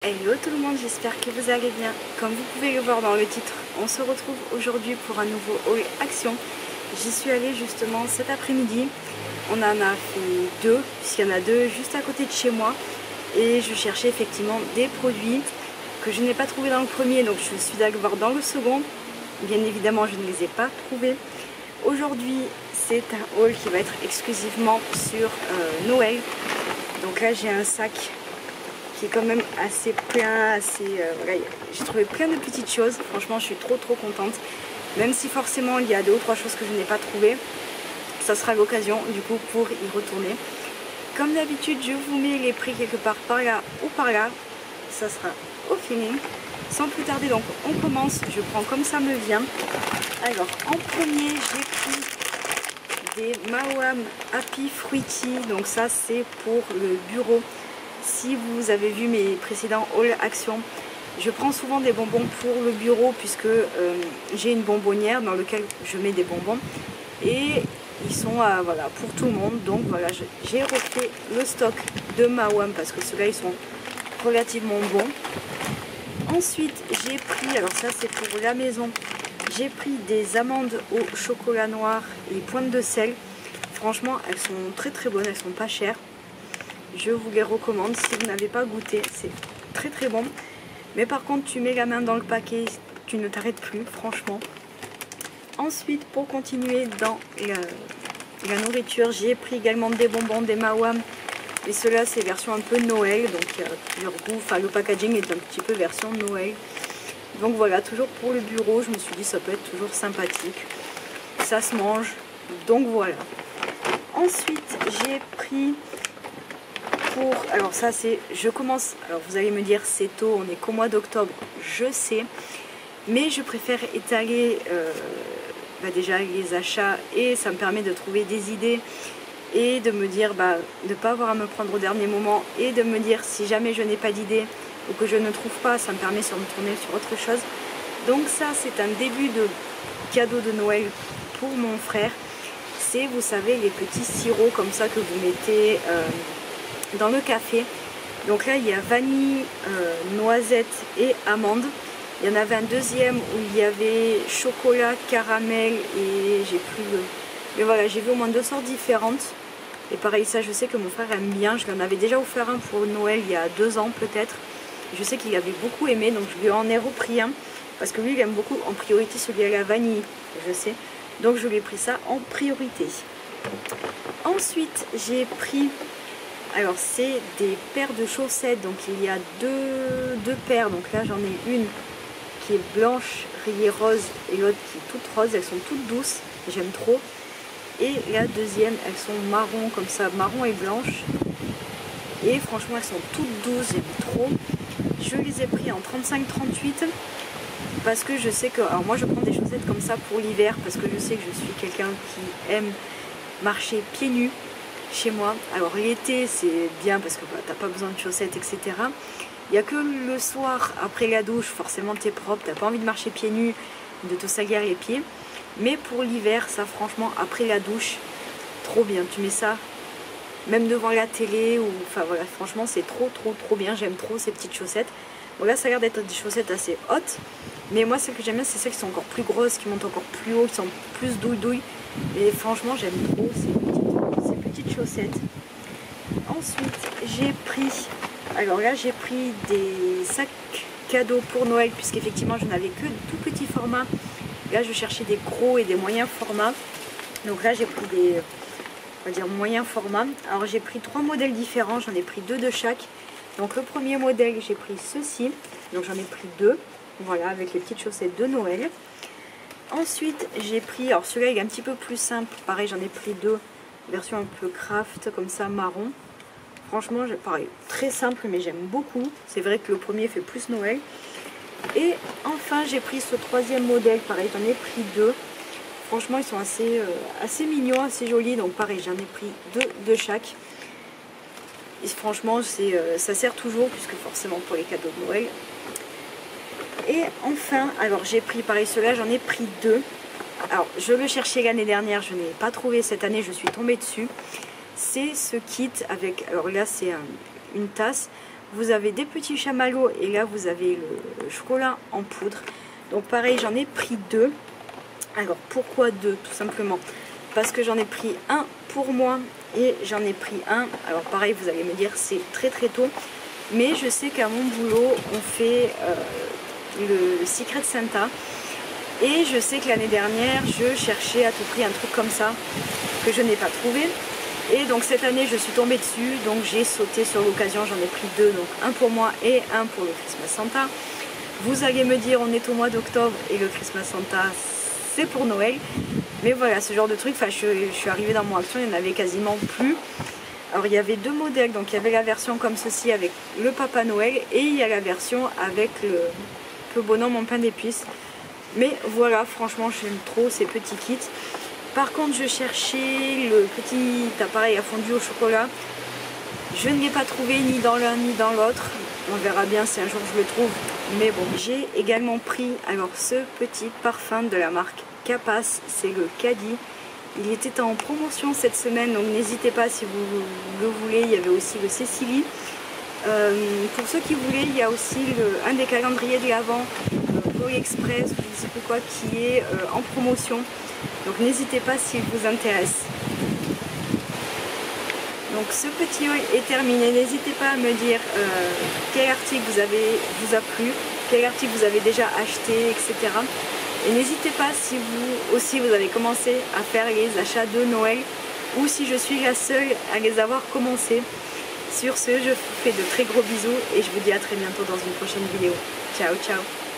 Hello tout le monde, j'espère que vous allez bien. Comme vous pouvez le voir dans le titre, on se retrouve aujourd'hui pour un nouveau haul action. J'y suis allée justement cet après-midi. On en a fait deux, puisqu'il y en a deux juste à côté de chez moi. Et je cherchais effectivement des produits que je n'ai pas trouvés dans le premier, donc je suis allée voir dans le second. Bien évidemment, je ne les ai pas trouvés. Aujourd'hui, c'est un haul qui va être exclusivement sur Noël. Donc là, j'ai un sac qui est quand même assez plein, voilà, j'ai trouvé plein de petites choses. Franchement, je suis trop contente. Même si forcément il y a deux ou trois choses que je n'ai pas trouvées, ça sera l'occasion du coup pour y retourner. Comme d'habitude, je vous mets les prix quelque part par là ou par là. Ça sera au feeling. Sans plus tarder, donc on commence. Je prends comme ça me vient. Alors en premier, j'ai pris des Mawam Happy Fruity. Donc ça c'est pour le bureau. Si vous avez vu mes précédents haul action, je prends souvent des bonbons pour le bureau puisque j'ai une bonbonnière dans laquelle je mets des bonbons et ils sont voilà, pour tout le monde. Donc voilà, j'ai refait le stock de Mawam parce que ceux-là ils sont relativement bons. Ensuite j'ai pris, alors ça c'est pour la maison, j'ai pris des amandes au chocolat noir et pointes de sel. Franchement elles sont très bonnes, elles sont pas chères. Je vous les recommande si vous n'avez pas goûté, c'est très bon. Mais par contre tu mets la main dans le paquet, tu ne t'arrêtes plus, franchement. Ensuite pour continuer dans la nourriture, j'ai pris également des bonbons, des Mawam. Et ceux-là c'est version un peu Noël, donc il y a plusieurs goûts, enfin le packaging est un petit peu version Noël. Donc voilà, toujours pour le bureau, je me suis dit ça peut être toujours sympathique. Ça se mange, donc voilà. Ensuite j'ai pris... alors ça c'est, je commence, alors vous allez me dire c'est tôt, on est qu'au mois d'octobre, je sais, mais je préfère étaler déjà les achats et ça me permet de trouver des idées et de me dire, de ne pas avoir à me prendre au dernier moment et de me dire si jamais je n'ai pas d'idée ou que je ne trouve pas, ça me permet de me tourner sur autre chose. Donc ça c'est un début de cadeau de Noël pour mon frère, c'est, vous savez, les petits sirops comme ça que vous mettez... dans le café. Donc là il y a vanille, noisette et amande. Il y en avait un deuxième où il y avait chocolat, caramel et j'ai plus le... Mais voilà, j'ai vu au moins deux sortes différentes. Et pareil, ça je sais que mon frère aime bien. Je lui en avais déjà offert un pour Noël il y a 2 ans peut-être. Je sais qu'il avait beaucoup aimé, donc je lui en ai repris un. Parce que lui il aime beaucoup en priorité celui à la vanille, je sais. Donc je lui ai pris ça en priorité. Ensuite j'ai pris... alors c'est des paires de chaussettes, donc il y a deux paires, donc là j'en ai une qui est blanche, rayée rose et l'autre qui est toute rose, elles sont toutes douces, j'aime trop. Et la deuxième, elles sont marron comme ça, marron et blanche. Et franchement elles sont toutes douces, j'aime trop. Je les ai pris en 35-38 parce que je sais que, alors moi je prends des chaussettes comme ça pour l'hiver parce que je sais que je suis quelqu'un qui aime marcher pieds nus chez moi. Alors l'été c'est bien parce que t'as pas besoin de chaussettes, etc. Il n'y a que le soir après la douche, forcément t'es propre, t'as pas envie de marcher pieds nus, de te salir les pieds. Mais pour l'hiver, ça franchement après la douche, trop bien. Tu mets ça même devant la télé ou enfin voilà, franchement c'est trop bien. J'aime trop ces petites chaussettes. Bon là ça a l'air d'être des chaussettes assez hautes, mais moi celles que j'aime bien c'est celles qui sont encore plus grosses, qui montent encore plus haut, qui sont plus douille. Et franchement j'aime trop ces petites chaussettes. Ensuite j'ai pris, alors là j'ai pris des sacs cadeaux pour Noël puisqu'effectivement je n'avais que tout petits formats. Là je cherchais des gros et des moyens formats, donc là j'ai pris des, on va dire, moyens formats. Alors j'ai pris 3 modèles différents, j'en ai pris 2 de chaque. Donc le premier modèle j'ai pris ceci, donc j'en ai pris 2, voilà, avec les petites chaussettes de Noël. Ensuite j'ai pris, alors celui-là il est un petit peu plus simple, pareil j'en ai pris 2, version un peu craft comme ça, marron. Franchement pareil, très simple mais j'aime beaucoup. C'est vrai que le premier fait plus Noël. Et enfin j'ai pris ce troisième modèle, pareil j'en ai pris 2. Franchement ils sont assez mignons, assez jolis, donc pareil j'en ai pris 2 de chaque. Et franchement ça sert toujours puisque forcément pour les cadeaux de Noël. Et enfin, alors j'ai pris pareil, ceux-là j'en ai pris 2. Alors je le cherchais l'année dernière, je n'ai pas trouvé cette année, je suis tombée dessus. C'est ce kit avec, alors là c'est une tasse. Vous avez des petits chamallows et là vous avez le chocolat en poudre. Donc pareil, j'en ai pris 2. Alors pourquoi 2? Tout simplement parce que j'en ai pris un pour moi et j'en ai pris un. Alors pareil, vous allez me dire c'est très tôt. Mais je sais qu'à mon boulot, on fait le Secret Santa. Et je sais que l'année dernière, je cherchais à tout prix un truc comme ça que je n'ai pas trouvé. Et donc cette année, je suis tombée dessus. Donc j'ai sauté sur l'occasion, j'en ai pris 2. Donc un pour moi et un pour le Christmas Santa. Vous allez me dire, on est au mois d'octobre et le Christmas Santa, c'est pour Noël. Mais voilà, ce genre de truc, je suis arrivée dans mon action, il n'y en avait quasiment plus. Alors il y avait 2 modèles, donc il y avait la version comme ceci avec le Papa Noël et il y a la version avec le bonhomme en pain d'épices. Mais voilà, franchement j'aime trop ces petits kits. Par contre je cherchais le petit appareil à fondu au chocolat. Je ne l'ai pas trouvé ni dans l'un ni dans l'autre. On verra bien si un jour je le trouve. Mais bon, j'ai également pris alors ce petit parfum de la marque Capas, c'est le Caddy. Il était en promotion cette semaine, donc n'hésitez pas si vous le voulez. Il y avait aussi le Cécilie. Pour ceux qui voulaient, il y a aussi un des calendriers de l'Avent, Express, je ne sais plus quoi, qui est en promotion. Donc n'hésitez pas s'il vous intéresse. Donc ce petit haul est terminé. N'hésitez pas à me dire quel article vous a plu, quel article vous avez déjà acheté, etc. Et n'hésitez pas si vous aussi vous avez commencé à faire les achats de Noël ou si je suis la seule à les avoir commencé. Sur ce, je vous fais de très gros bisous et je vous dis à très bientôt dans une prochaine vidéo. Ciao, ciao!